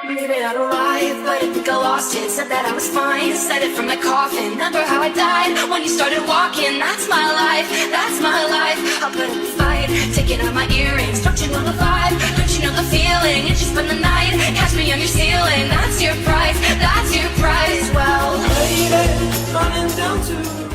Maybe I'd arrive, but I think I lost it. Said that I was fine, said it from the coffin. Remember how I died when you started walking. That's my life, that's my life. I'll put up a fight, taking out my earrings. Don't you know the vibe? Don't you know the feeling? And just spend the night, catch me on your ceiling. That's your price, that's your price. Well, lady, running down to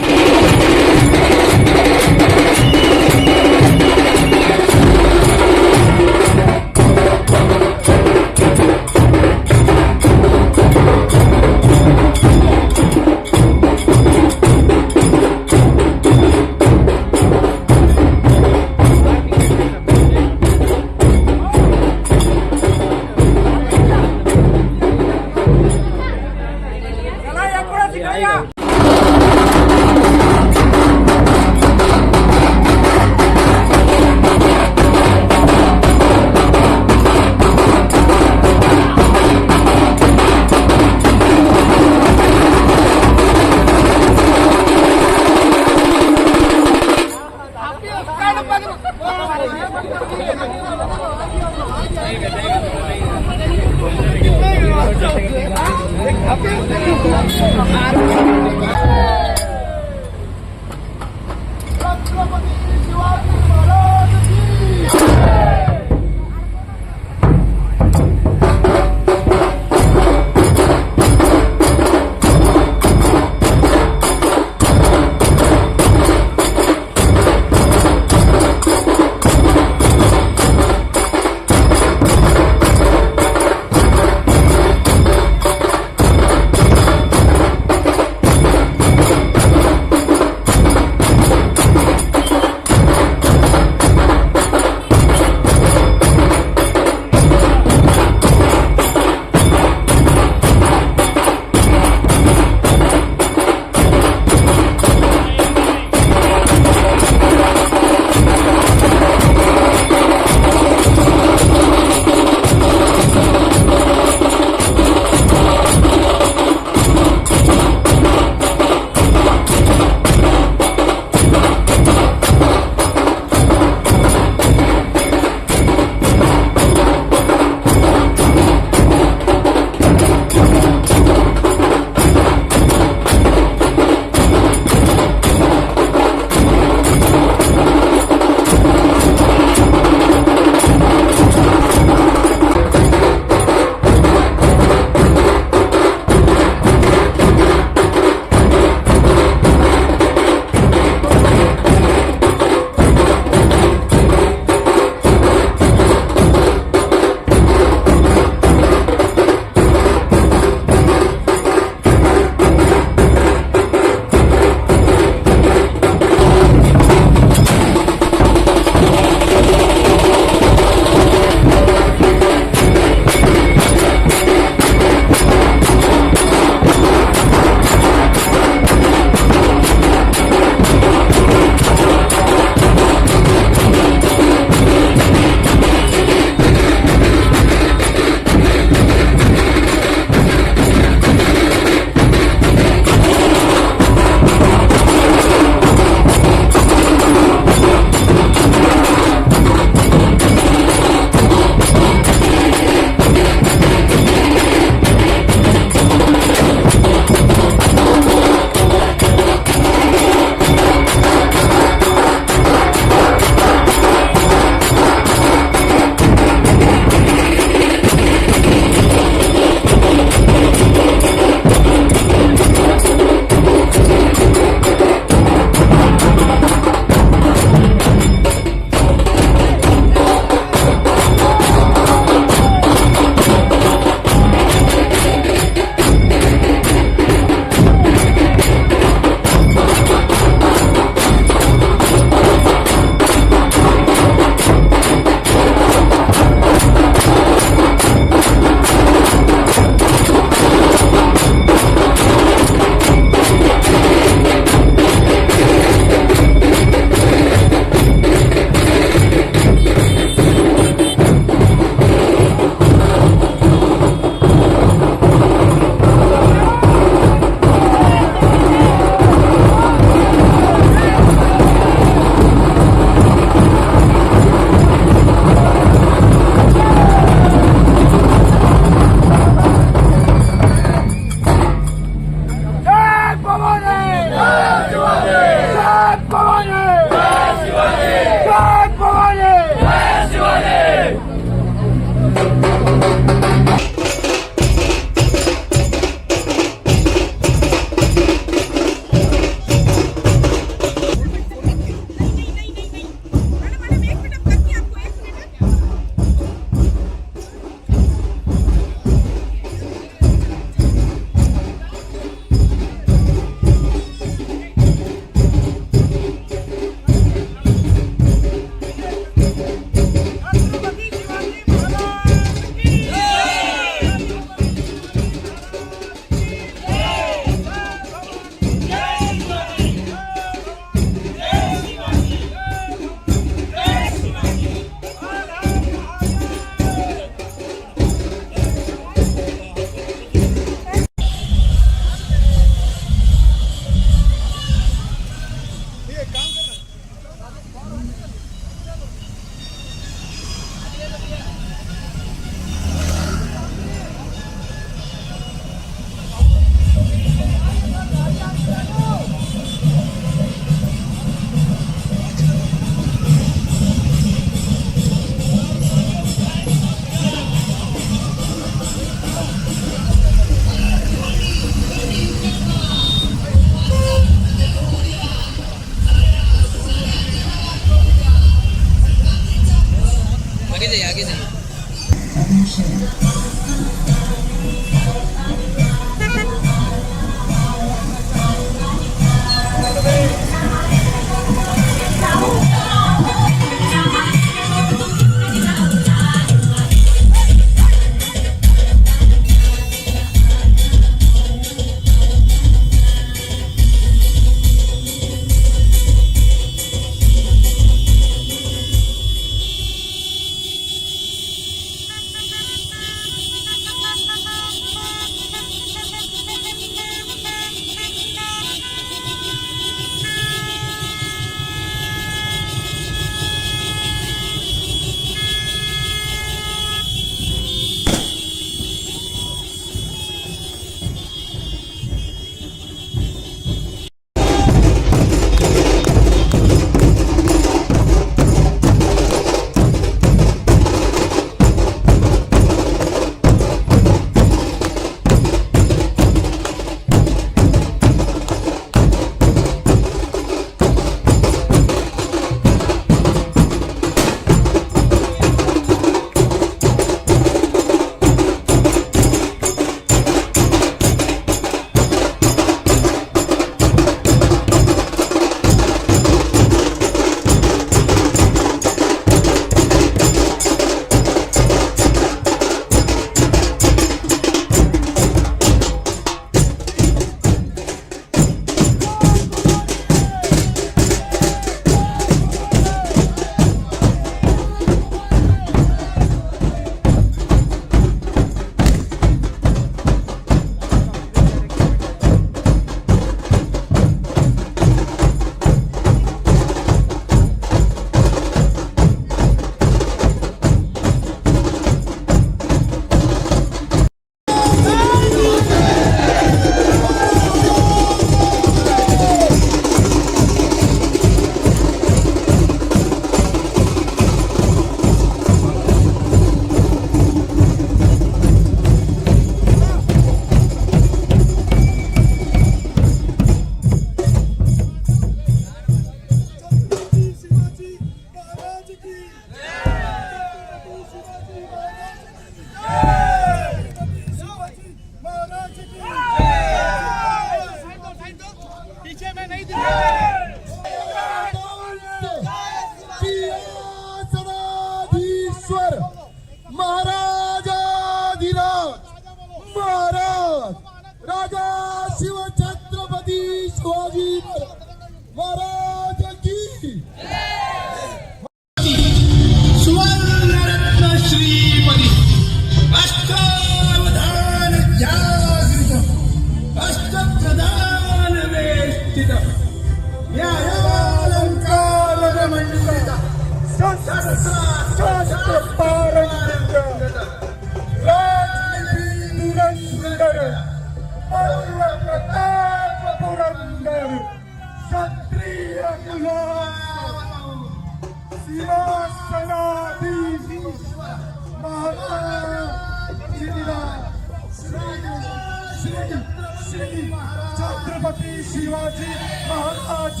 Chhatrapati Shivaji Maharaj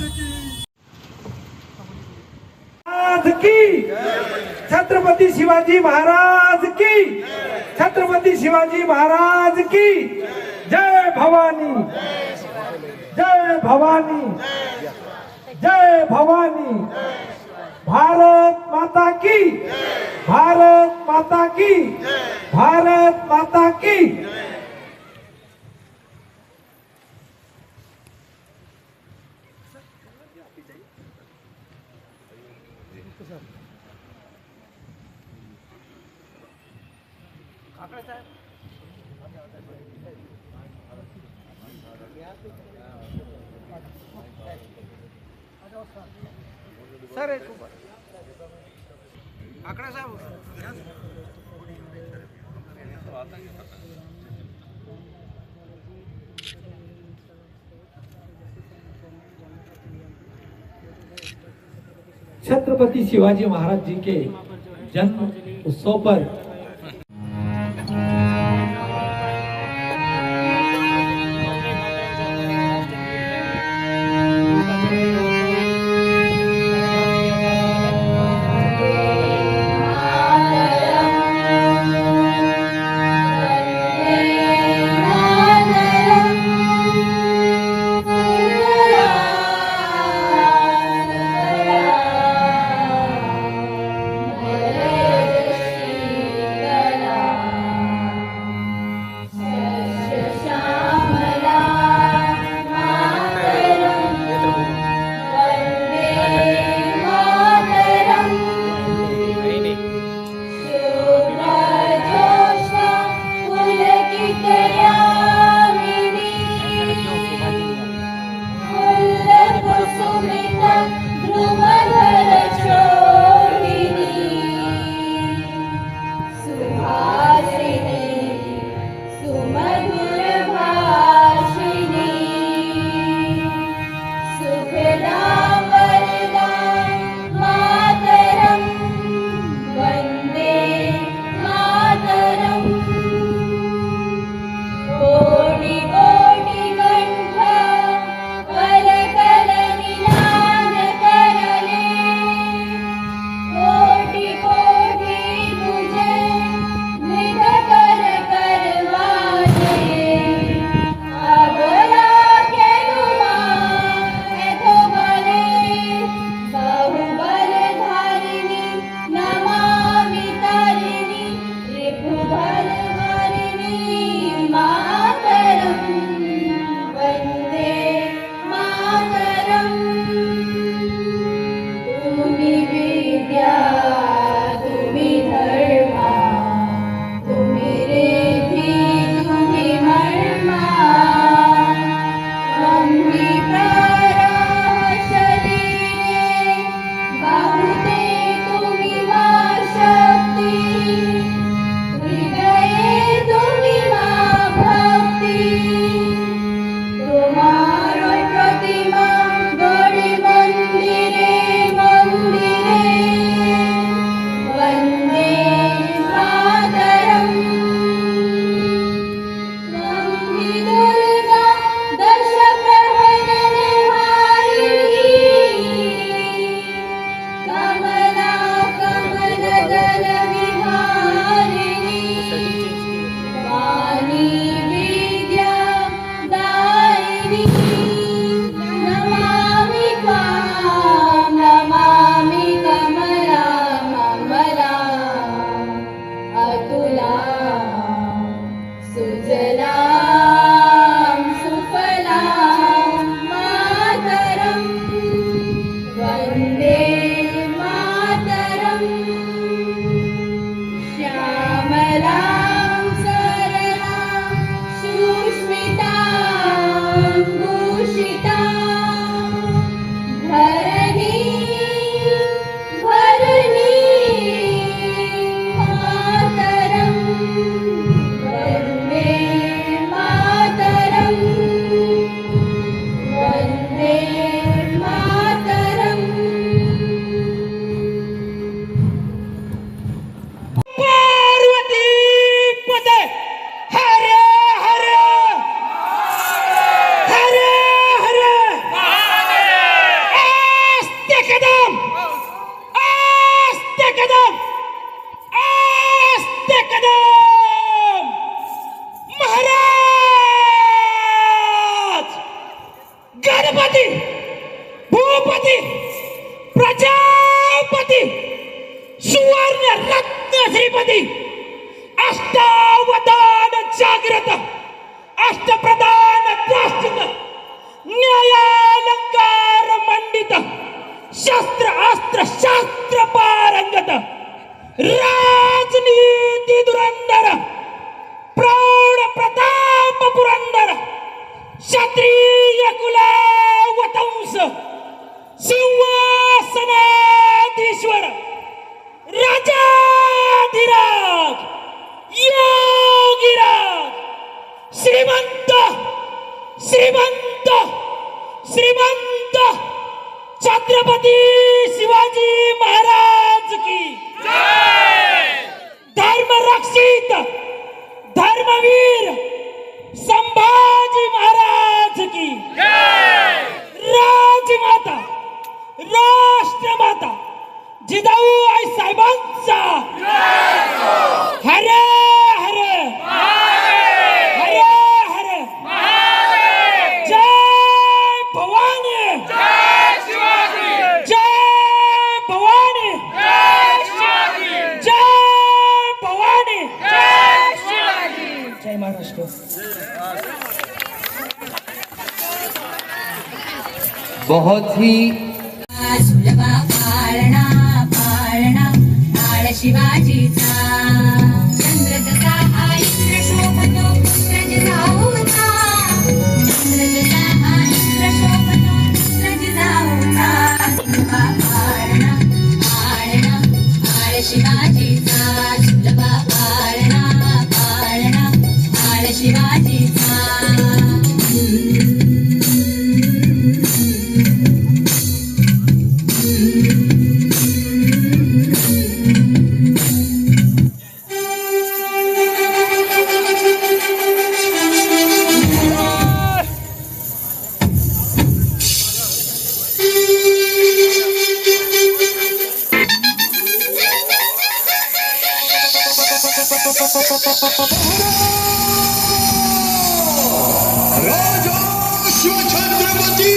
की छत्रपति शिवाजी महाराज की छत्रपति शिवाजी महाराज की जय भवानी जय भवानी जय भवानी भारत माता की भारत माता की भारत माता की सर एक ऊपर आंकड़ा साहब छत्रपति शिवाजी महाराज जी के जन्म उत्सव पर सरलां सरलां सुस्मितां भरणी भरणी मातरं वन्दे मातरं वन्दे मातरम् पार्वती पते हर हर हर हर आस्ते कदम आस्ते कदम आस्ते कदम महाराज गणपती भूपती प्रजापती सुवर्ण रत्न श्रीपती अष्टावधान जागृत अष्टप्रधान त्राष्टिक न्यायालंकार मंडित शस्त्र अस्त्र शास्त्र पारंगत राजनीती धुरंधर प्रौढ प्रताप पुरंदर क्षत्रिय कुलावतंस सिंहासनाधीश्वर राजाधिराज योगीराज श्रीमंत श्रीमंत श्रीमंत छत्रपती शिवाजी महाराज की धर्म रक्षित धर्मवीर संभाजी महाराज की राजमाता राष्ट्रमाता जिजाऊ आई साहेबांचा हरे हरे हरे हरे जय भवानी जय भवानी जय भवानी जय महाराष्ट्र बहुत ही सुलभा पाळणा पाळणा काळ शिवाजीचा चंद्र जसा हा इंद्र शोभतो पुत्र जिजाऊचा चंद्र जसा हा इंद्र शोभतो पुत्र जिजाऊचा सुलभा पाळणा पाळणा काळ शिवाजीचा सुलभा पाळणा पाळणा काळ शिवाजीचा राजा शिवछत्रपती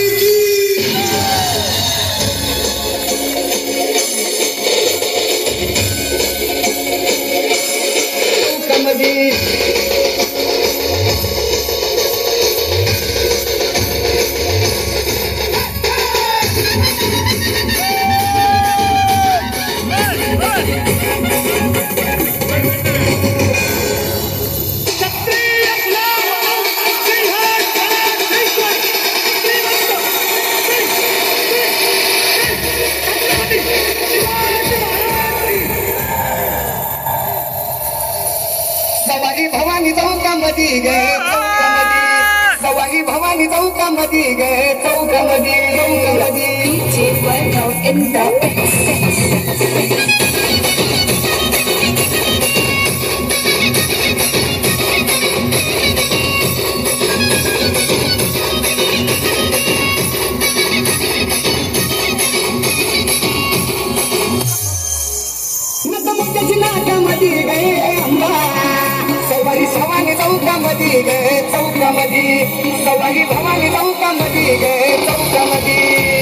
की कमदी सवारी भवानी चौकामध्ये गे चौकामध्ये सवारी भवानी चौकामध्ये गे चौकामध्ये चौकामध्ये in the नतमस्तकाची नाकामध्ये गे अंबा सवारी भवानी चौकामध्ये गे चौकामध्ये सवारी भवानी चौकामध्ये गे चौकामध्ये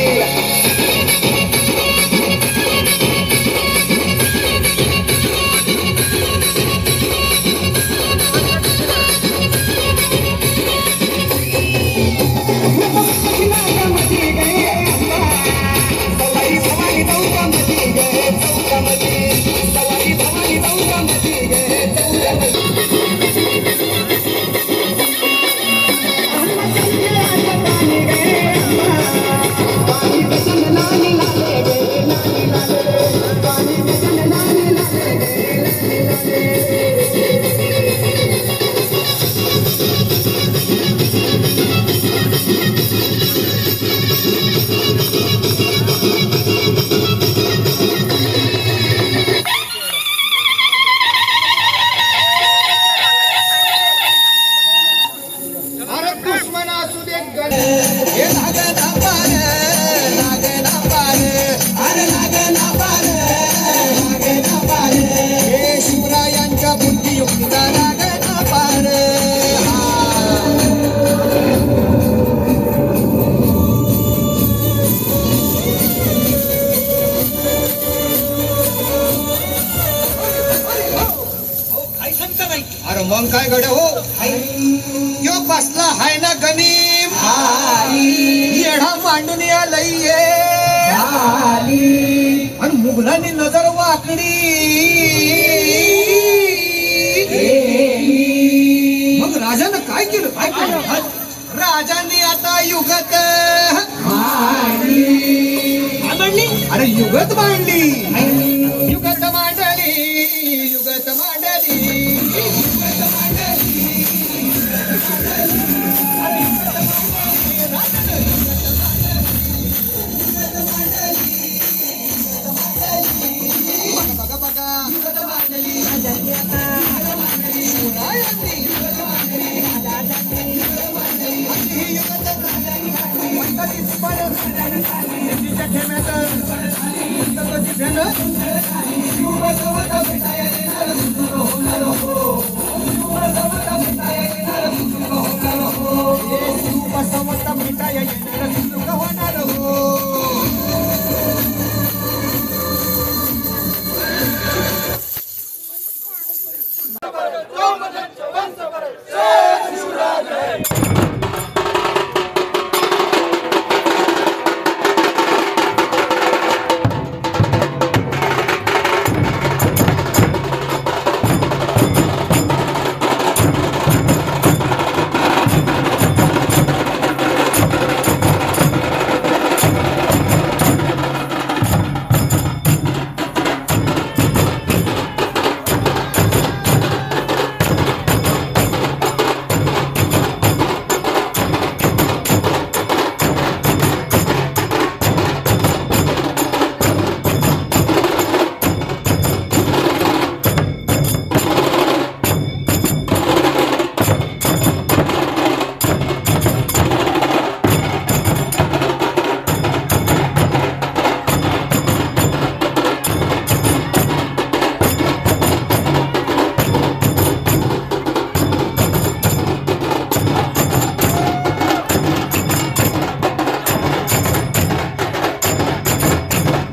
काही सांगता नाही. अरे मग काय गड्या हो यो बसला हाय ना गणिम येढा मांडून आलंय आणि मुघलांनी नजर वाकडी मग राजानं काय केलं राजाने आता युगत मांडली अरे युगत मांडली युगत मांडली युगत मांडली बघा बघा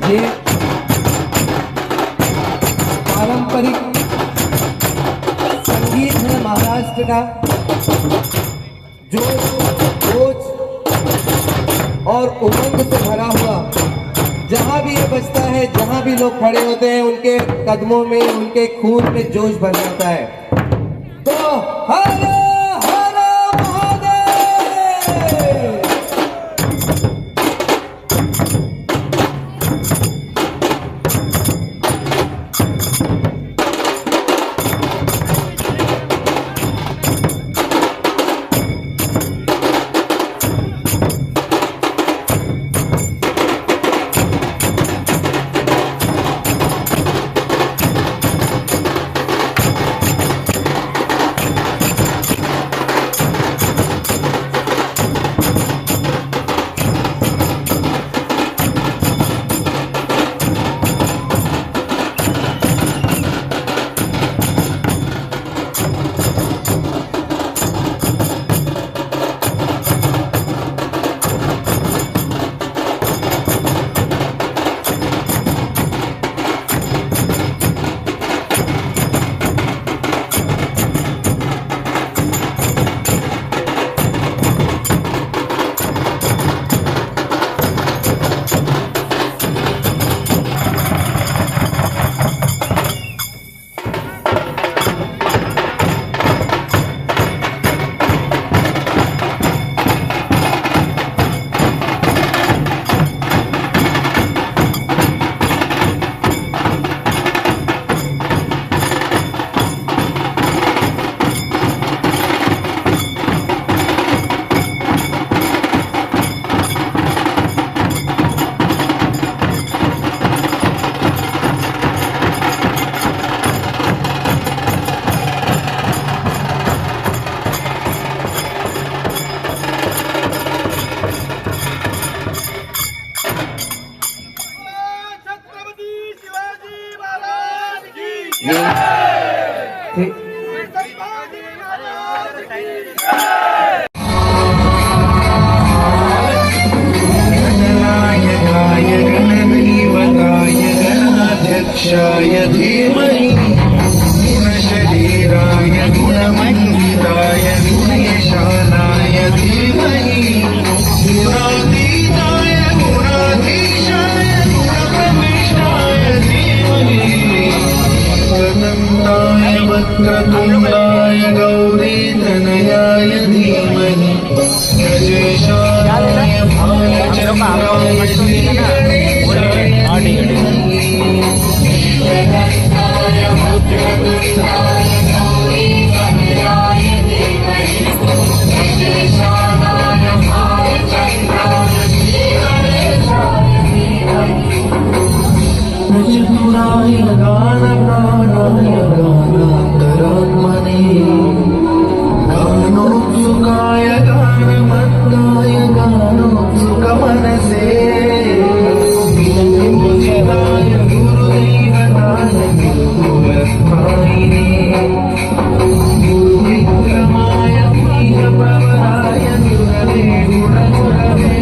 ये पारंपरिक संगीत है महाराष्ट्र का जो जोश और उमंग से भरा हुआ। जहाँ भी ये बजता है, जहाँ भी लोग खड़े होते हैं, उनके कदमों में, उनके खून में जोश भर जाता है। तो हर हर महादेव। गणाध्यक्षाय धीमहि शरीर वक्रतुण्डाय गौरीतनयाय धीमहि गजेशाय भालचन्द्राय श्रीगणेशाय चतुराय गानप्राणाय गानान्तरात्मने गानोत्सुकाय गानमत्ताय गानोत्सुकमनसे पूजिताय गुरुदैवताय गुरुवस्थायिने गुरुविक्रमाय वीरप्रवराय गुरवे गुणगुरवे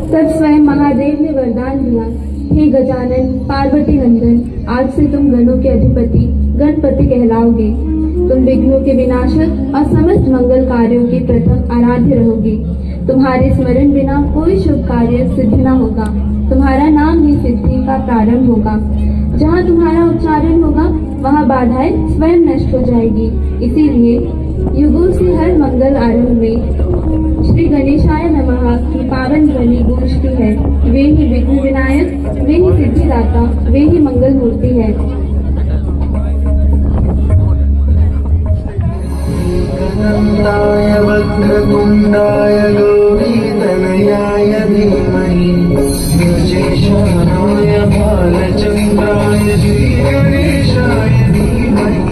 तब स्वयं महादेव ने वरदान दिया, हे गजानन पार्वती नंदन, आज से तुम गणों के अधिपति गणपति कहलाओगे। तुम विघ्नों के विनाशक और समस्त मंगल कार्यों के प्रथम आराध्य रहोगे। तुम्हारे स्मरण बिना कोई शुभ कार्य सिद्ध न होगा। तुम्हारा नाम ही सिद्धि का प्रारंभ होगा। जहाँ तुम्हारा उच्चारण होगा वहाँ बाधाएं स्वयं नष्ट हो जाएगी। इसीलिए युगों से हर मंगल आरंभ में श्री गणेशाय नमः की पावन ध्वनि गूंजती है। वे ही विघ्न विनायक, वे ही सिद्धिदाता, वे ही मंगल मूर्ति है। नंदाय वक्रतुण्डाय गौरीतनयाय धीमहि गजेशाय भालचन्द्राय श्रीगणेशाय धीमहि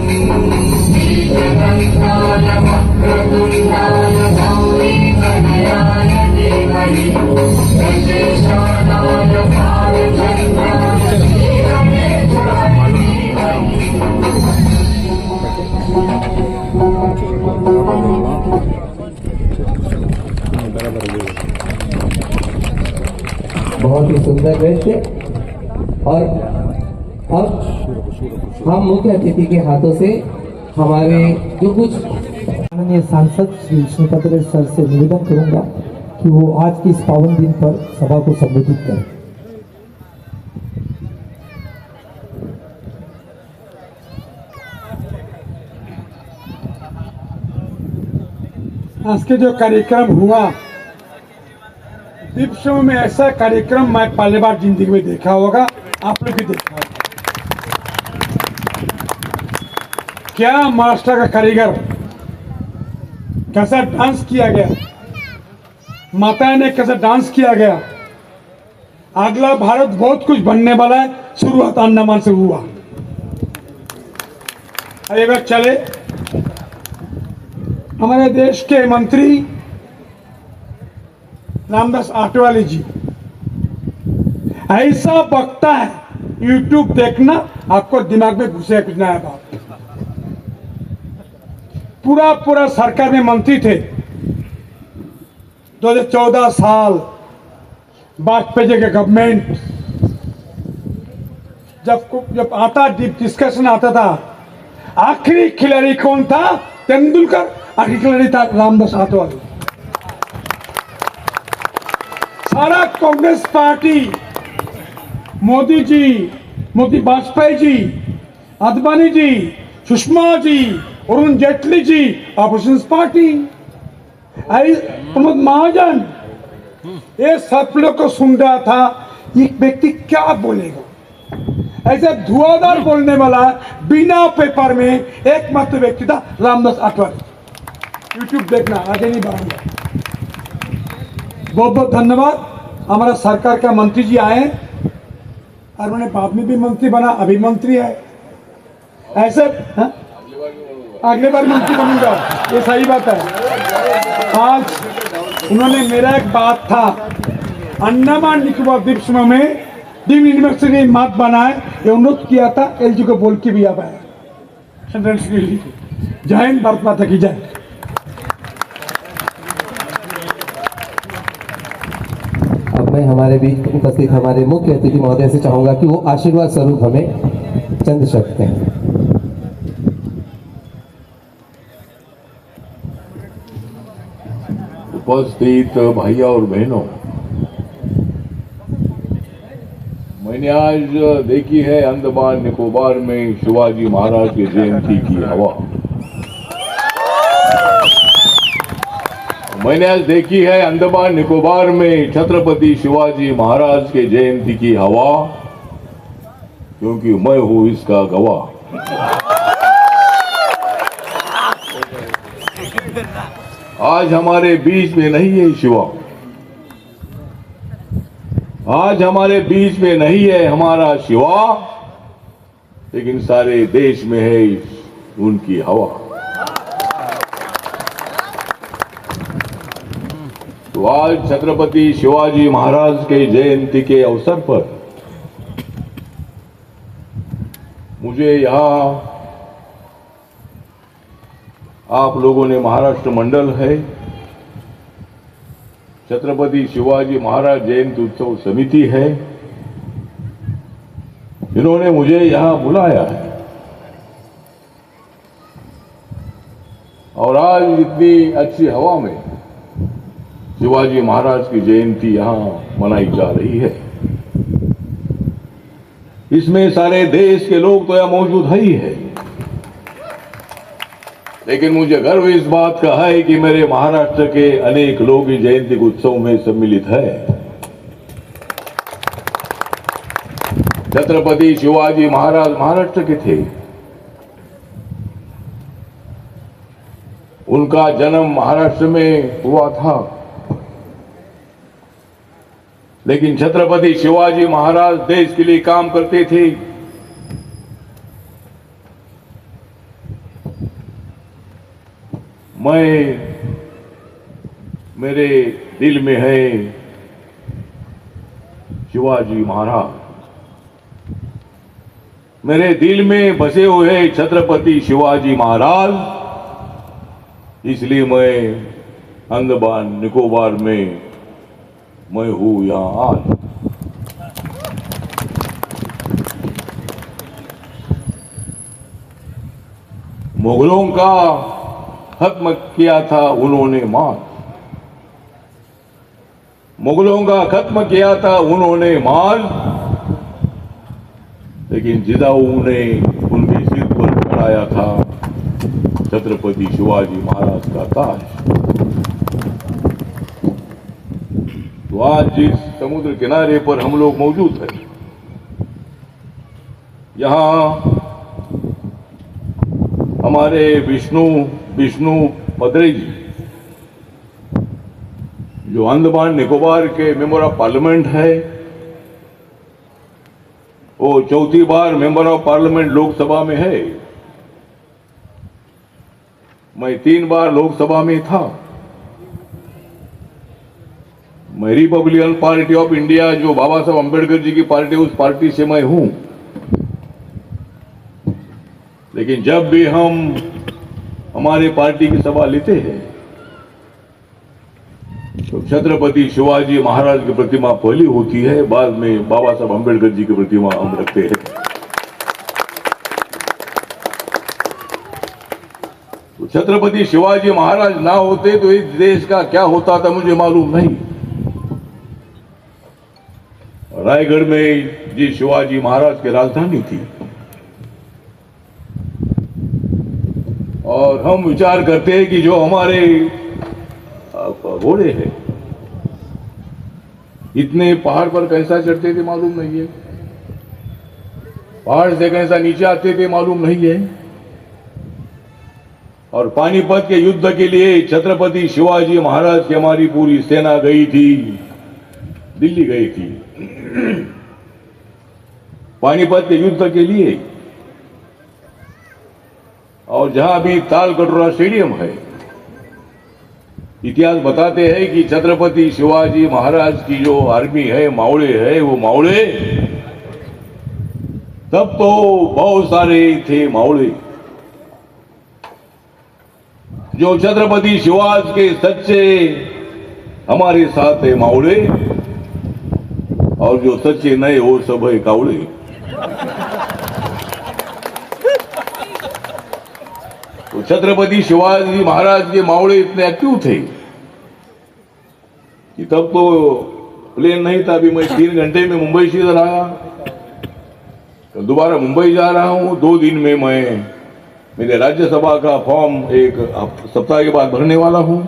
बहुत ही सुंदर नृत्य। और अब हम मुख्य अतिथि के हाथों से हमारे जो कुछ माननीय सांसद श्री श्रीपद सर से निवेदन करूंगा कि वो आज के इस पावन दिन पर सभा को संबोधित करें। आज के जो कार्यक्रम हुआ, विश्व में ऐसा कार्यक्रम मैं पहली बार जिंदगी में देखा होगा, आप लोग भी देखा होगा। क्या महाराष्ट्र का कारीगर, कैसा डांस किया गया, माता ने कैसा डांस किया गया। अगला भारत बहुत कुछ बनने वाला है। शुरुआत अंडमान से हुआ। एक बार चले हमारे देश के मंत्री रामदास आठवले जी, ऐसा बकता है, यूट्यूब देखना आपको दिमाग में घुसे कुछ नया बात। पूरा सरकार में मंत्री थे। 2014 साल वाजपेयी जी के गवर्नमेंट जब आता डिस्कशन आता था, आखिरी खिलाड़ी कौन था? तेंदुलकर। आखिरी खिलाड़ी था रामदास आठवले। सारा Congress party, Modi ji, Modi Vajpayee ji, Advani ji, Sushma ji, Arun Jaitley ji, opposition party, Pramod Mahajan, ये सब लोग को सुन रहा था। एक व्यक्ति क्या बोलेगा? ऐसे धुआंधार बोलने वाला बिना पेपर में एकमात्र व्यक्ति था रामदास आठवले। यूट्यूब देखना, आगे नहीं बढ़ाऊंगा। बहुत बहुत धन्यवाद। हमारा सरकार का मंत्री जी आए और उन्होंने बाद में भी मंत्री बना, अभी मंत्री है। ऐसे अगले बार मंत्री बनूंगा, ये सही बात है। आज उन्होंने मेरा एक बात था, अंडमान निकोबार द्वीप समूह में डीम यूनिवर्सिटी मत बनाए, ये अनुरोध किया था, एलजी को बोल के भी अब आया। जय हिंद, भारत माता की जय। अब मैं हमारे बीच उपस्थित हमारे मुख्य अतिथि महोदय से चाहूंगा कि वो आशीर्वाद स्वरूप हमें चंद शब्द कहें। उपस्थित भाइयों और बहनों, मैंने आज देखी है अंडमान निकोबार में शिवाजी महाराज की जयंती की हवा। मैंने आज देखी है अंडमान निकोबार में छत्रपति शिवाजी महाराज के जयंती की हवा, क्योंकि मैं हूं इसका गवाह। आज हमारे बीच में नहीं है शिवा, आज हमारे बीच में नहीं है हमारा शिवा, लेकिन सारे देश में है उनकी हवा। तो आज छत्रपति शिवाजी महाराज के जयंती के अवसर पर मुझे यहाँ आप लोगों ने महाराष्ट्र मंडल है, छत्रपति शिवाजी महाराज जयंती उत्सव समिति है, इन्होंने मुझे यहां बुलाया है और आज इतनी अच्छी हवा में शिवाजी महाराज की जयंती यहां मनाई जा रही है। इसमें सारे देश के लोग तो यहां मौजूद ही है, लेकिन मुझे गर्व इस बात का है कि मेरे महाराष्ट्र के अनेक लोग इस जयंती उत्सव में सम्मिलित है। छत्रपति शिवाजी महाराज महाराष्ट्र के थे, उनका जन्म महाराष्ट्र में हुआ था, लेकिन छत्रपति शिवाजी महाराज देश के लिए काम करते थे। मेरे दिल में है शिवाजी महाराज, मेरे दिल में बसे हुए छत्रपति शिवाजी महाराज, इसलिए मैं अंडमान निकोबार में मैं हूं यहां आज। मुगलों का खत्म किया था उन्होंने मार्च, मुगलों का खत्म किया था उन्होंने मार्च, लेकिन जिदाऊ ने उनके सिर पर चढ़ाया था छत्रपति शिवाजी महाराज का ताज। तो आज जिस समुद्र किनारे पर हम लोग मौजूद हैं, यहां हमारे विष्णु पदरे जी, जो अंडमान निकोबार के मेंबर ऑफ पार्लियामेंट है, वो चौथी बार मेंबर ऑफ पार्लियामेंट लोकसभा में है। मैं 3 बार लोकसभा में था। मैं रिपब्लिकन पार्टी ऑफ इंडिया, जो बाबा साहब अंबेडकर जी की पार्टी, उस पार्टी से मैं हूं। लेकिन जब भी हम हमारे पार्टी की सभा लेते हैं तो छत्रपति शिवाजी महाराज की प्रतिमा पहली होती है, बाद में बाबा साहब अंबेडकर जी की प्रतिमा हम रखते हैं। तो छत्रपति शिवाजी महाराज ना होते तो इस देश का क्या होता था मुझे मालूम नहीं। रायगढ़ में जी शिवाजी महाराज की राजधानी थी, और हम विचार करते हैं कि जो हमारे घोड़े हैं इतने पहाड़ पर कैसा चढ़ते थे मालूम नहीं है, पहाड़ से कैसा नीचे आते थे मालूम नहीं है। और पानीपत के युद्ध के लिए छत्रपति शिवाजी महाराज की हमारी पूरी सेना गई थी, दिल्ली गई थी पानीपत के युद्ध के लिए। और जहां भी ताल कटोरा स्टेडियम है, इतिहास बताते हैं कि छत्रपति शिवाजी महाराज की जो आर्मी है, मावड़े है, वो मावड़े तब तो बहुत सारे थे मावड़े। जो छत्रपति शिवाजी के सच्चे हमारे साथ है मावड़े, और जो सच्चे नए वो सब है कावड़े। तो छत्रपति शिवाजी महाराज के मावड़े इतने एक्टिव थे कि तब तो प्लेन नहीं था। अभी मैं 3 घंटे में मुंबई से इधर आया, तो दोबारा मुंबई जा रहा हूं। 2 दिन में मैं मेरे राज्यसभा का फॉर्म 1 सप्ताह के बाद भरने वाला हूं,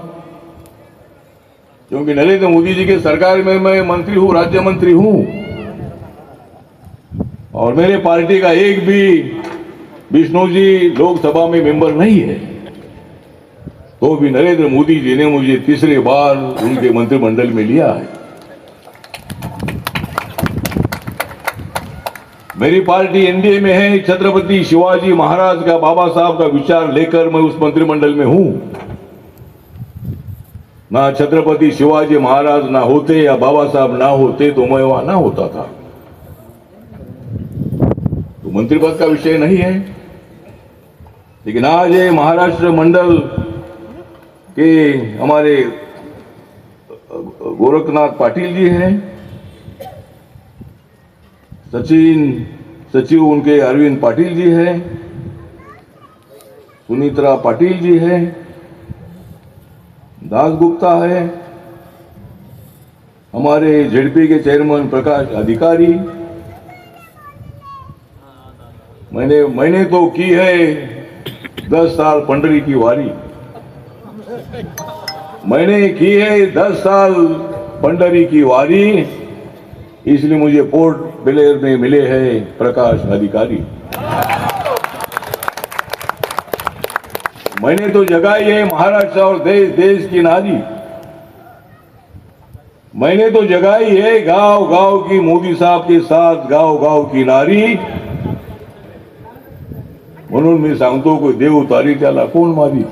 क्योंकि नरेंद्र मोदी जी के सरकार में मैं मंत्री हूं, राज्य मंत्री हूं, और मेरे पार्टी का एक भी विष्णु जी लोकसभा में मेंबर नहीं है। तो भी नरेंद्र मोदी जी ने मुझे तीसरी बार उनके मंत्रिमंडल में लिया है। मेरी पार्टी एनडीए में है। छत्रपति शिवाजी महाराज का, बाबा साहब का विचार लेकर मैं उस मंत्रिमंडल में हूं। ना छत्रपति शिवाजी महाराज ना होते या बाबा साहब ना होते तो मैं वहां ना होता था। तो मंत्री पद का विषय नहीं है। लेकिन आज ये महाराष्ट्र मंडल के हमारे गोरखनाथ पाटिल जी हैं, सचिव उनके अरविंद पाटिल जी हैं, सुनीत्रा पाटिल जी हैं, दास गुप्ता है, हमारे जेडपी के चेयरमैन प्रकाश अधिकारी। मैंने तो की है 10 साल पंडरी की वारी। मैंने की है 10 साल पंडरी की वारी, इसलिए मुझे पोर्ट ब्लेयर में मिले हैं प्रकाश अधिकारी। मैंने तो जगाई है महाराष्ट्र और देश की नारी। मैंने तो जगाई है गांव गांव की मोदी साहब के साथ गांव गांव की नारी। म्हणून मी सांगतो कोई देव उतारी त्याला कोण मारी।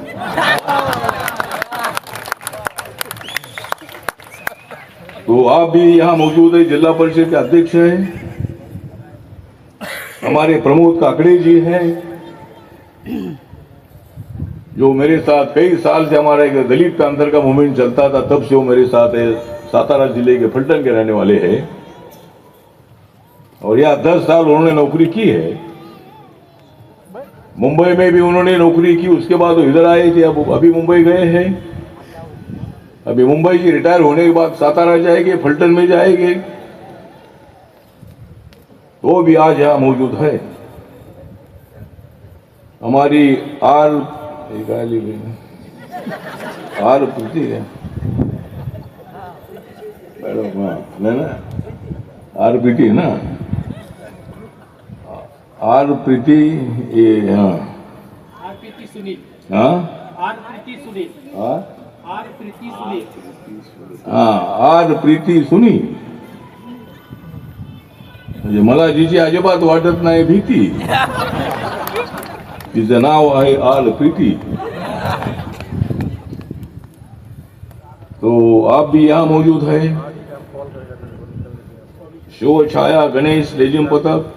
तो आप भी यहाँ मौजूद है, जिला परिषद के अध्यक्ष हैं, हमारे प्रमोद काकड़े जी हैं, जो मेरे साथ कई साल से हमारा एक दलित का अंदर का मूवमेंट चलता था, तब से वो मेरे साथ है। सातारा जिले के फलटन के रहने वाले हैं और यहाँ 10 साल उन्होंने नौकरी की है। मुंबई में भी उन्होंने नौकरी की, उसके बाद वो इधर आए थे, अब अभी मुंबई गए हैं। अभी मुंबई से रिटायर होने के बाद सातारा जाएंगे, फलटन में जाएंगे, तो भी आज यहाँ मौजूद है। हमारी आर प्रीति है मैडम, ना आर प्रीति है ना, आर प्रीति, ये हाँ आर प्रीति सुनील, हाँ आर प्रीति सुनील, हाँ आर प्रीति सुनील, हाँ आर प्रीति सुनील। म्हणजे मला जिची अजिबात वाटत नाही भीती, तिचं नाव आहे आर प्रीति। तो आप भी यहाँ मौजूद है। शोभ छाया गणेश लेजिम पथक,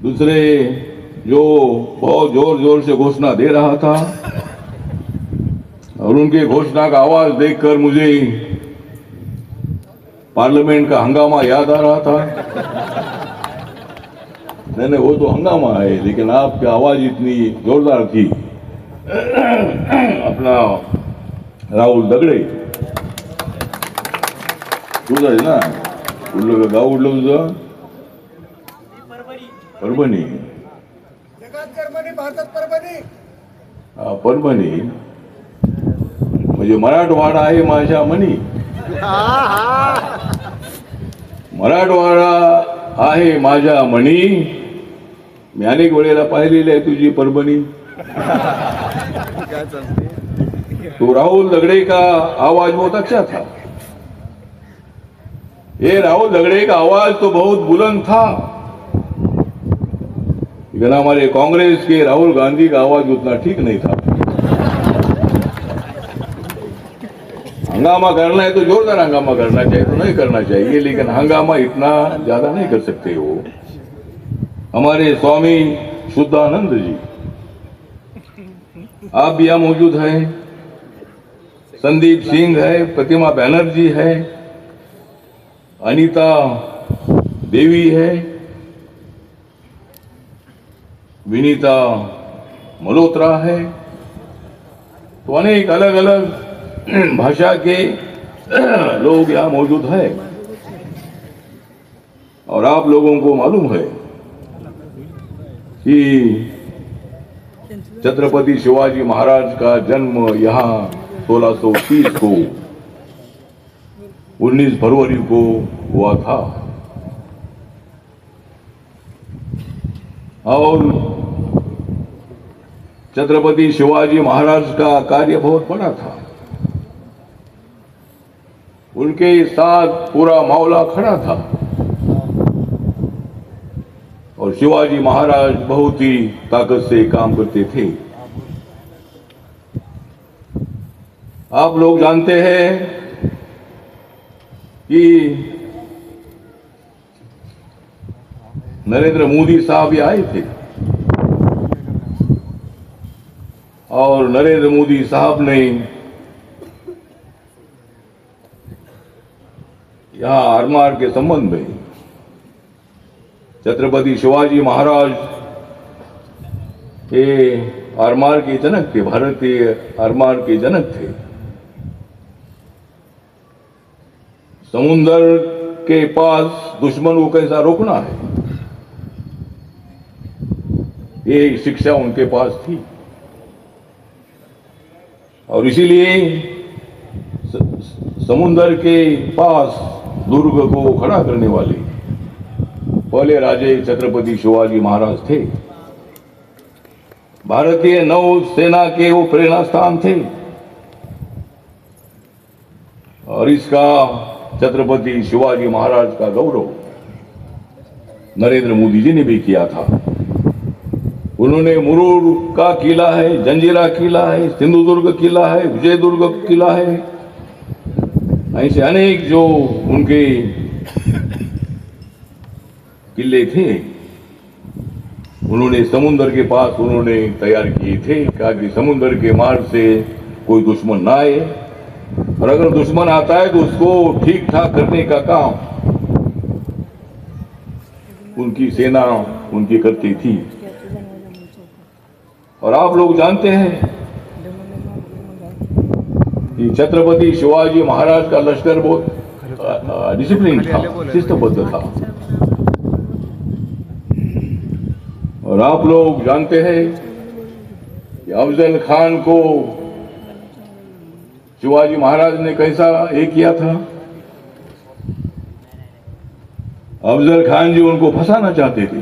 दूसरे जो बहुत जोर जोर से घोषणा दे रहा था, और उनके घोषणा का आवाज देखकर मुझे पार्लियामेंट का हंगामा याद आ रहा था। नहीं वो तो हंगामा है, लेकिन आपकी आवाज इतनी जोरदार थी। अपना राहुल दगडे तुझं आहे ना, कुठलं गाव उडलं तुझं? परभणी, हा परभणी म्हणजे मराठवाडा आहे माझ्या मनी, मराठवाडा आहे माझ्या मनी। मी अनेक वेळेला पाहिलेली आहे तुझी परभणी। तो राहुल दगड़े का आवाज बहुत अच्छा था। ये राहुल दगड़े का आवाज तो बहुत बुलंद था, लेकिन हमारे कांग्रेस के राहुल गांधी का आवाज उतना ठीक नहीं था। हंगामा करना है तो जोरदार हंगामा करना चाहिए, तो नहीं करना चाहिए, लेकिन हंगामा इतना ज्यादा नहीं कर सकते हो। हमारे स्वामी शुद्धानंद जी, आप भी यहाँ मौजूद हैं, संदीप सिंह है, प्रतिमा बैनर्जी है, अनीता देवी है, विनीता मल्होत्रा है, तो अनेक अलग अलग भाषा के लोग यहाँ मौजूद है। और आप लोगों को मालूम है कि छत्रपति शिवाजी महाराज का जन्म यहाँ 1630 को 19 फरवरी को हुआ था। और छत्रपति शिवाजी महाराज का कार्य बहुत बड़ा था। उनके साथ पूरा मावला खड़ा था और शिवाजी महाराज बहुत ही ताकत से काम करते थे। आप लोग जानते हैं कि नरेंद्र मोदी साहब आए थे और नरेंद्र मोदी साहब ने यहाँ आरमार के संबंध में छत्रपति शिवाजी महाराज ये आरमार के जनक थे, भारतीय आरमार के जनक थे। समुंदर के पास दुश्मन को कैसा रोकना है, ये शिक्षा उनके पास थी। और इसीलिए समुंदर के पास दुर्ग को खड़ा करने वाले पहले राजे छत्रपति शिवाजी महाराज थे। भारतीय नौसेना के वो प्रेरणा स्थान थे और इसका छत्रपति शिवाजी महाराज का गौरव नरेंद्र मोदी जी ने भी किया था। उन्होंने मुरूर का किला है, जंजीरा किला है, सिंधुदुर्ग किला है, विजयदुर्ग किला है, ऐसे अनेक जो उनके किले थे उन्होंने समुद्र के पास उन्होंने तैयार किए थे, ताकि समुद्र के मार्ग से कोई दुश्मन ना आए और अगर दुश्मन आता है तो उसको ठीक ठाक करने का काम उनकी सेना उनकी करती थी। और आप लोग जानते हैं कि छत्रपति शिवाजी महाराज का लश्कर बहुत डिसिप्लिन था, शिस्तबद्ध था। और आप लोग जानते हैं कि अफजल खान को शिवाजी महाराज ने कैसा एक किया था। अफजल खान जी उनको फंसाना चाहते थे,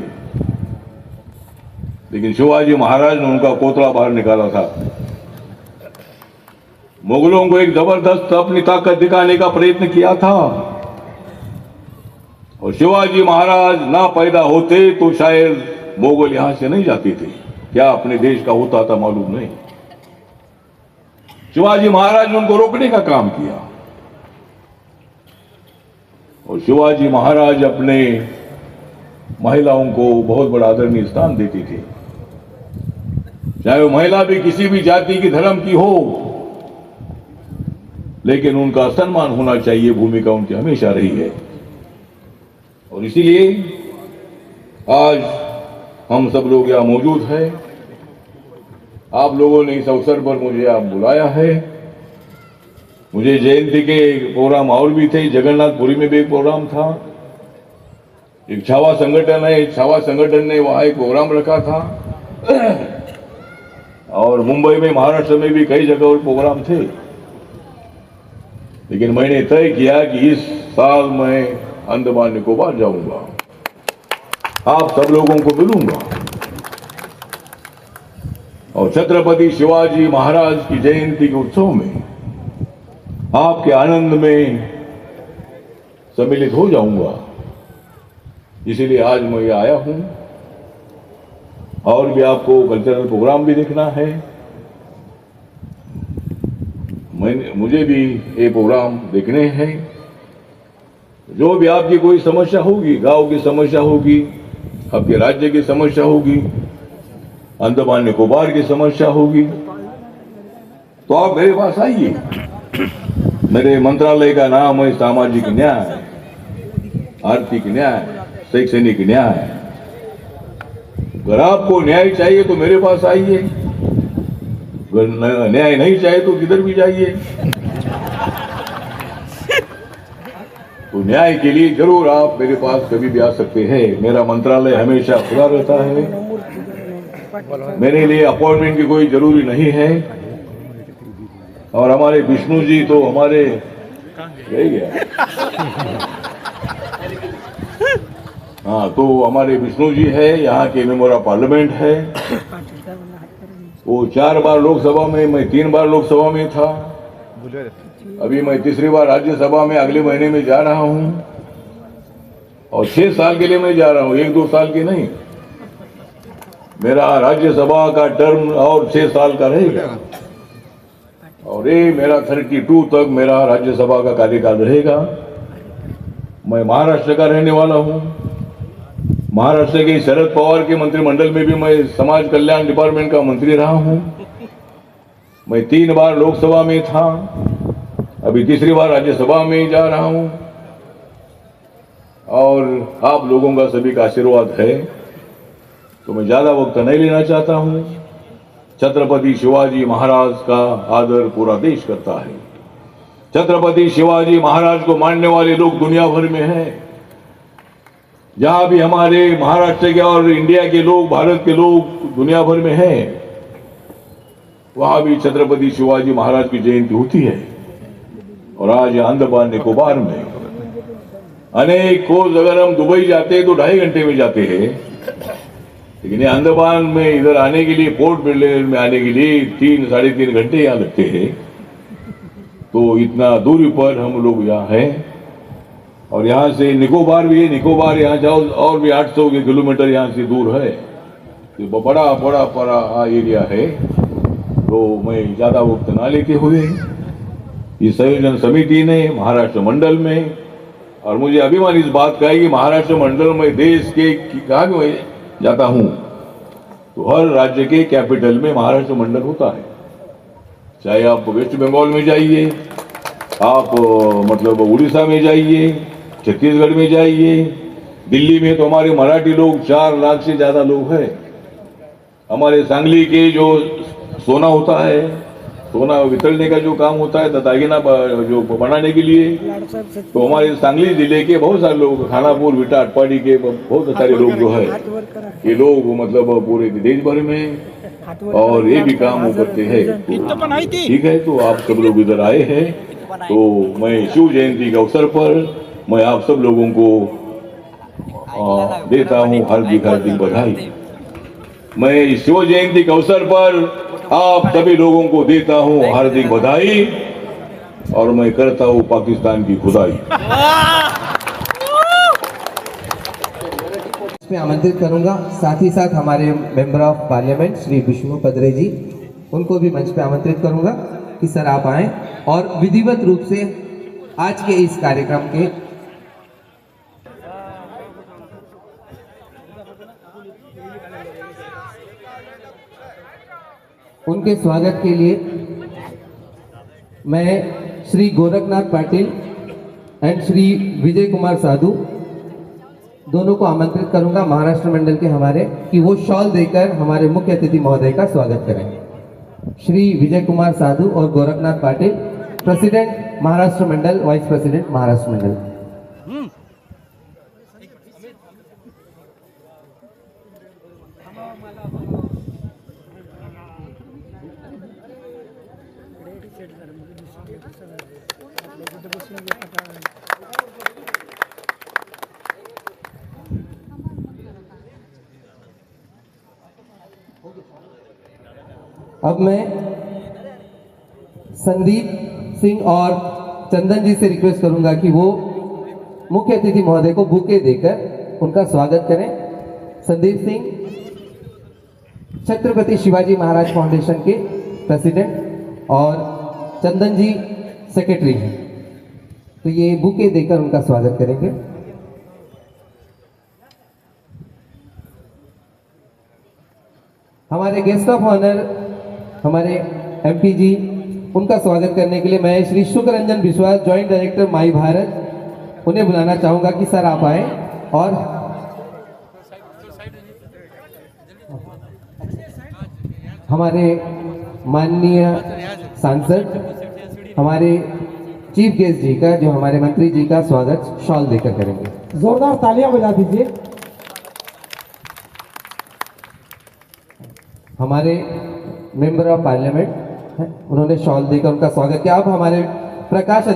लेकिन शिवाजी महाराज ने उनका कोतरा बाहर निकाला था। मुगलों को एक जबरदस्त अपनी ताकत दिखाने का प्रयत्न किया था और शिवाजी महाराज ना पैदा होते तो शायद मुगल यहां से नहीं जाते थे, क्या अपने देश का होता था मालूम नहीं। शिवाजी महाराज ने उनको रोकने का काम किया और शिवाजी महाराज अपने महिलाओं को बहुत बड़ा आदरणीय स्थान देते थे, चाहे वो महिला भी किसी भी जाति की धर्म की हो, लेकिन उनका सम्मान होना चाहिए, भूमिका उनकी हमेशा रही है। और इसीलिए आज हम सब लोग यहाँ मौजूद हैं। आप लोगों ने इस अवसर पर मुझे आप बुलाया है। मुझे जयंती के प्रोग्राम और भी थे, जगन्नाथपुरी में भी एक प्रोग्राम था, एक छावा संगठन है, छावा संगठन ने वहां एक प्रोग्राम रखा था और मुंबई में, महाराष्ट्र में भी कई जगह प्रोग्राम थे। लेकिन मैंने तय किया कि इस साल मैं अंडमान निकोबार जाऊंगा, आप सब लोगों को मिलूंगा और छत्रपति शिवाजी महाराज की जयंती के उत्सव में आपके आनंद में सम्मिलित हो जाऊंगा। इसीलिए आज मैं यहाँ आया हूं। और भी आपको कल्चरल प्रोग्राम भी देखना है। मुझे भी ये प्रोग्राम देखने हैं। जो भी आपकी कोई समस्या होगी, गांव की समस्या होगी, आपके राज्य की समस्या होगी, अंडमान निकोबार की समस्या होगी, तो आप मेरे पास आइए। मेरे मंत्रालय का नाम है सामाजिक न्याय, आर्थिक न्याय, शैक्षणिक न्याय। अगर आपको न्याय चाहिए तो मेरे पास आइए, अगर न्याय नहीं चाहिए तो किधर भी जाइए। तो न्याय के लिए जरूर आप मेरे पास कभी भी आ सकते हैं। मेरा मंत्रालय हमेशा खुला रहता है। मेरे लिए अपॉइंटमेंट की कोई जरूरी नहीं है। और हमारे विष्णु जी तो हमारे रह गया, हाँ, तो हमारे विष्णु जी है, यहाँ के मेंबर ऑफ पार्लियामेंट है। वो 4 बार लोकसभा में, मैं 3 बार लोकसभा में था। अभी मैं तीसरी बार राज्यसभा में अगले महीने में जा रहा हूँ। और 6 साल के लिए मैं जा रहा हूँ, 1-2 साल की नहीं। मेरा राज्यसभा का टर्म और 6 साल का रहेगा। और ये मेरा 32 तक मेरा राज्यसभा का कार्यकाल रहेगा। मैं महाराष्ट्र का रहने वाला हूँ। महाराष्ट्र के शरद पवार के मंत्रिमंडल में भी मैं समाज कल्याण डिपार्टमेंट का मंत्री रहा हूँ। मैं 3 बार लोकसभा में था, अभी तीसरी बार राज्यसभा में जा रहा हूँ। और आप लोगों का सभी का आशीर्वाद है, तो मैं ज्यादा वक्त नहीं लेना चाहता हूँ। छत्रपति शिवाजी महाराज का आदर पूरा देश करता है। छत्रपति शिवाजी महाराज को मानने वाले लोग दुनिया भर में हैं। जहां भी हमारे महाराष्ट्र के और इंडिया के लोग, भारत के लोग दुनिया भर में हैं, वहां भी छत्रपति शिवाजी महाराज की जयंती होती है। और आज अंडमान निकोबार में अनेक कोस, अगर हम दुबई जाते हैं तो 2.5 घंटे में जाते हैं, लेकिन अंडमान में इधर आने के लिए, पोर्ट ब्लेयर में आने के लिए 3-3.5 घंटे यहाँ लगते हैं। तो इतना दूरी पर हम लोग यहाँ हैं। और यहाँ से निकोबार भी है, निकोबार यहाँ जाओ और भी 800 किलोमीटर यहाँ से दूर है। तो बड़ा एरिया है। तो मैं ज़्यादा वक्त ना लेते हुए इस संयोजन समिति ने महाराष्ट्र मंडल में, और मुझे अभिमान इस बात का है कि महाराष्ट्र मंडल में देश के कहाँ भी मैं जाता हूँ तो हर राज्य के कैपिटल में महाराष्ट्र मंडल होता है। चाहे आप वेस्ट बंगाल में जाइए, आप मतलब उड़ीसा में जाइए, छत्तीसगढ़ में जाइए, दिल्ली में तो हमारे मराठी लोग 4 लाख से ज्यादा लोग हैं। हमारे सांगली के जो सोना होता है, सोना वितरने का जो काम होता है, दागिना जो बनाने के लिए, तो हमारे सांगली जिले के बहुत सारे लोग, खानापुर, विटा, अटपाड़ी के बहुत सारे लोग जो है, ये लोग मतलब पूरे देश भर में और ये भी काम वो करते हैं। ठीक है, तो आप सब लोग इधर आए हैं, तो मैं शिव जयंती के अवसर पर मैं आप सब लोगों को देता हूँ हार्दिक बधाई। मैं शिव जयंती के अवसर पर आप सभी लोगों को देता हूँ हार्दिक बधाई, और मैं करता हूँ पाकिस्तान की खुदाई। मैं आमंत्रित करूंगा साथ ही साथ हमारे member of parliament Shri Vishnu Padre ji, उनको भी मंच पे आमंत्रित करूंगा कि सर आप आएं और विधिवत रूप से आज के इस कार्यक्रम के उनके स्वागत के लिए मैं श्री गोरखनाथ पाटिल एंड श्री विजय कुमार साधु दोनों को आमंत्रित करूंगा महाराष्ट्र मंडल के हमारे, कि वो शॉल देकर हमारे मुख्य अतिथि महोदय का स्वागत करें। श्री विजय कुमार साधु और गोरखनाथ पाटिल, प्रेसिडेंट महाराष्ट्र मंडल, वाइस प्रेसिडेंट महाराष्ट्र मंडल। अब मैं संदीप सिंह और चंदन जी से रिक्वेस्ट करूंगा कि वो मुख्य अतिथि महोदय को बुके देकर उनका स्वागत करें। संदीप सिंह छत्रपति शिवाजी महाराज फाउंडेशन के प्रेसिडेंट और चंदन जी सेक्रेटरी हैं, तो ये बुके देकर उनका स्वागत करेंगे। हमारे गेस्ट ऑफ ऑनर हमारे एमपी जी, उनका स्वागत करने के लिए मैं श्री शुक्ररंजन विश्वास, जॉइंट डायरेक्टर माई भारत, उन्हें बुलाना चाहूंगा कि सर आप आए। और हमारे माननीय सांसद, हमारे चीफ गेस्ट जी का, जो हमारे मंत्री जी का स्वागत शॉल देकर करेंगे। जोरदार तालियां बजा दीजिए। हमारे मेंबर ऑफ पार्लियामेंट हैं, उन्होंने शॉल देकर उनका स्वागत किया। अब हमारे प्रकाश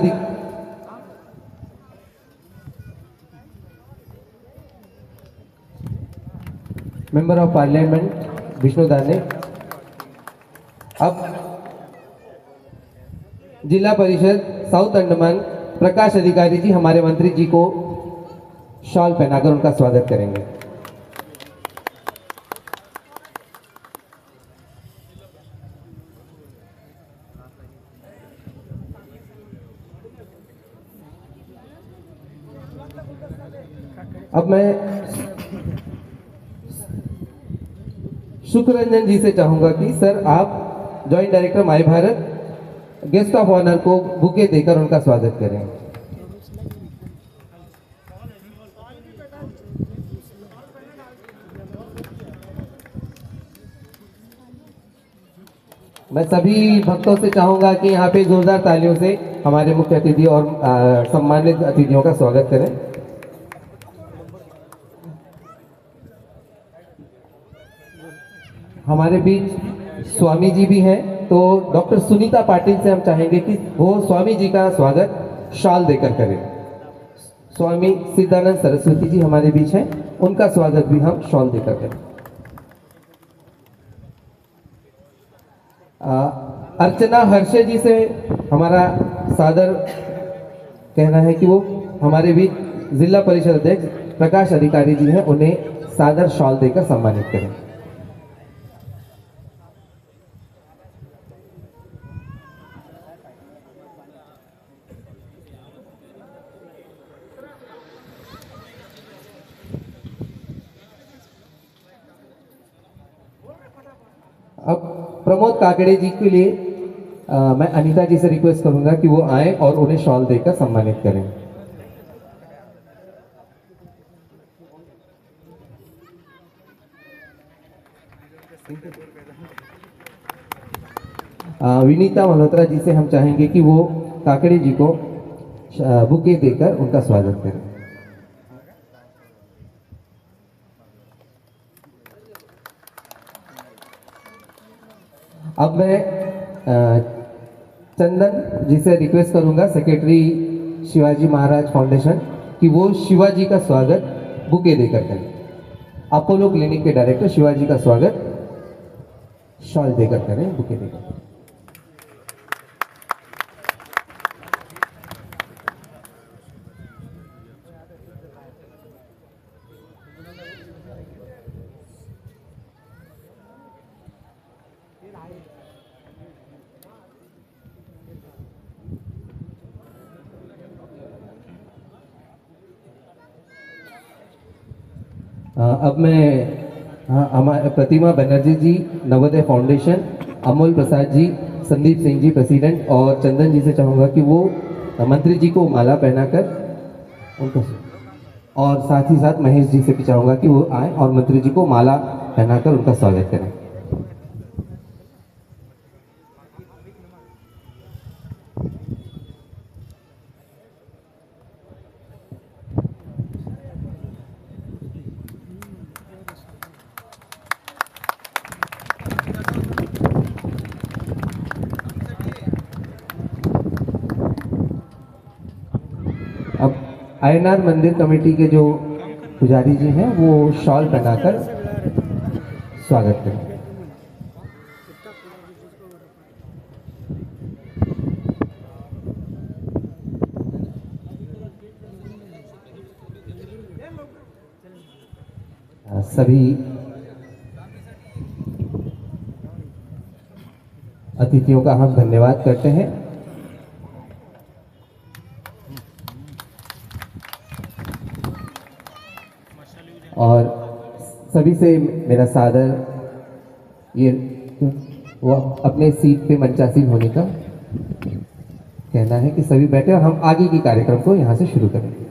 मेंबर ऑफ पार्लियामेंट विष्णु दाने, अब जिला परिषद साउथ अंडमान प्रकाश अधिकारी जी हमारे मंत्री जी को शॉल पहनाकर उनका स्वागत करेंगे। अब मैं शुक्ररंजन जी से चाहूंगा कि सर आप joint director MY Bharat guest of honour को बुके देकर उनका स्वागत करें। मैं सभी भक्तों से चाहूंगा कि यहाँ पे जोरदार तालियों से हमारे मुख्य अतिथि और सम्मानित अतिथियों का स्वागत करें। हमारे बीच स्वामी जी भी हैं, तो डॉक्टर सुनीता पाटिल से हम चाहेंगे कि वो स्वामी जी का स्वागत शॉल देकर करें। स्वामी सिद्धानंद सरस्वती जी हमारे बीच हैं, उनका स्वागत भी हम शॉल देकर करें। अर्चना हर्षे जी से हमारा सादर कहना है कि वो हमारे बीच जिला परिषद अध्यक्ष प्रकाश अधिकारी जी हैं, उन्हें सादर शॉल देकर सम्मानित करें। अब प्रमोद काकड़े जी के लिए मैं अनीता जी से रिक्वेस्ट करूंगा कि वो आए और उन्हें शॉल देकर सम्मानित करें। विनीता मल्होत्रा जी से हम चाहेंगे कि वो काकड़े जी को बुके देकर उनका स्वागत करें। अब मैं चंदन जी से रिक्वेस्ट करूंगा, सेक्रेटरी शिवाजी महाराज फाउंडेशन, कि वो शिवाजी का स्वागत बुके देकर करें। अपोलो क्लिनिक के डायरेक्टर शिवाजी का स्वागत शॉल देकर करें, बुके देकर। अब मैं हमारे प्रतिमा बनर्जी जी नवोदय फाउंडेशन, अमोल प्रसाद जी, संदीप सिंह जी प्रेसिडेंट और चंदन जी से चाहूँगा कि वो मंत्री जी को माला पहनाकर उनको, और साथ ही साथ महेश जी से भी चाहूँगा कि वो आए और मंत्री जी को माला पहनाकर उनका स्वागत करें। अब आयनार मंदिर कमेटी के जो पुजारी जी हैं वो शॉल पहनाकर स्वागत करें। सभी अतिथियों का हम धन्यवाद करते हैं। और सभी से मेरा सादर ये वो अपने सीट पे मंचासीन होने का कहना है कि सभी बैठे और हम आगे की कार्यक्रम को यहाँ से शुरू करेंगे।